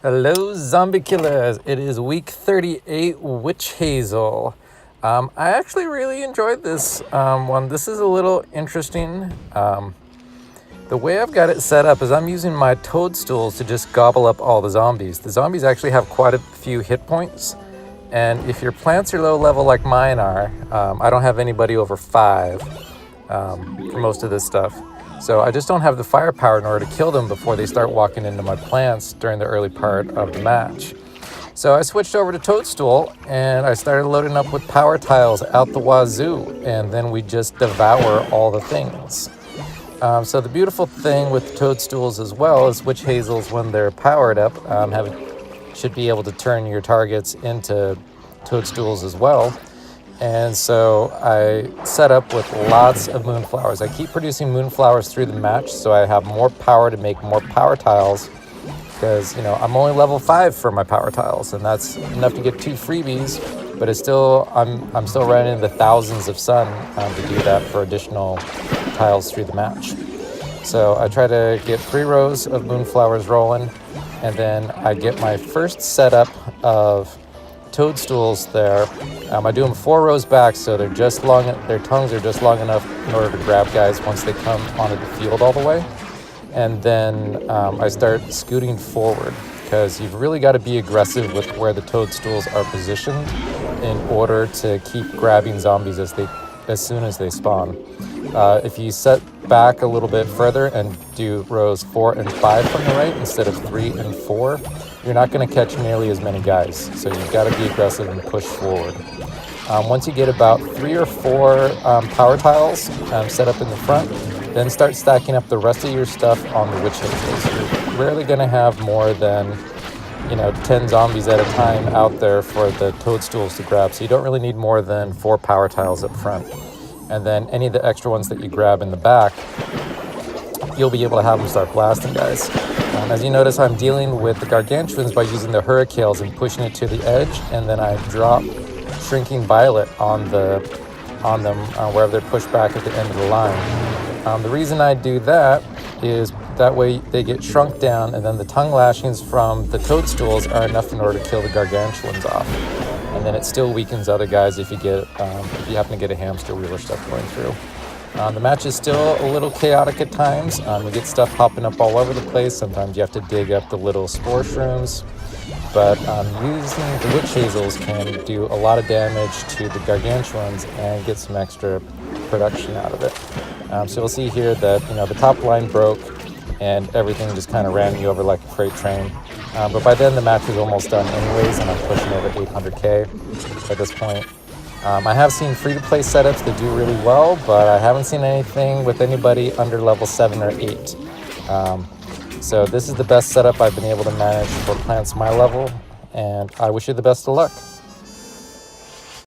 Hello, zombie killers. It is week 38, Witch Hazel. I actually really enjoyed this one. This is a little interesting. The way I've got it set up is I'm using my toadstools to just gobble up all the zombies. The zombies actually have quite a few hit points. And if your plants are low level like mine are, I don't have anybody over 5 for most of this stuff. So I just don't have the firepower in order to kill them before they start walking into my plants during the early part of the match. So I switched over to Toadstool and I started loading up with power tiles out the wazoo, and then we just devour all the things. So the beautiful thing with toadstools as well is witch hazels, when they're powered up, should be able to turn your targets into toadstools as well. And so I set up with lots of moonflowers. I keep producing moonflowers through the match so I have more power to make more power tiles, because I'm only level 5 for my power tiles, and that's enough to get 2 freebies, but it's still I'm still running into thousands of sun to do that for additional tiles through the match. So I try to get 3 rows of moonflowers rolling, and then I get my first setup of toadstools there. I do them 4 rows back, so they're just long. Their tongues are just long enough in order to grab guys once they come onto the field all the way. And then I start scooting forward, because you've really got to be aggressive with where the toadstools are positioned in order to keep grabbing zombies as soon as they spawn. If you set back a little bit further and do rows 4 and 5 from the right instead of 3 and 4, you're not going to catch nearly as many guys. So you've got to be aggressive and push forward. Once you get about 3 or 4 power tiles set up in the front, then start stacking up the rest of your stuff on the witch hazels. You're rarely going to have more than 10 zombies at a time out there for the toadstools to grab. So you don't really need more than 4 power tiles up front. And then any of the extra ones that you grab in the back, you'll be able to have them start blasting guys. As you notice, I'm dealing with the gargantuans by using the Hurrikales and pushing it to the edge, and then I drop Shrinking Violet on them wherever they're pushed back at the end of the line. The reason I do that is that way they get shrunk down, and then the tongue lashings from the toadstools are enough in order to kill the gargantuans off. And then it still weakens other guys if you happen to get a hamster wheel or stuff going through. The match is still a little chaotic at times. You get stuff popping up all over the place. Sometimes you have to dig up the little spore shrooms. But using the witch hazels can do a lot of damage to the gargantuans and get some extra production out of it. So you'll see here that the top line broke and everything just kind of ran me over like a freight train. But by then the match was almost done anyways, and I'm pushing over 800k at this point. I have seen free-to-play setups that do really well, but I haven't seen anything with anybody under level 7 or 8. So this is the best setup I've been able to manage for plants my level, and I wish you the best of luck.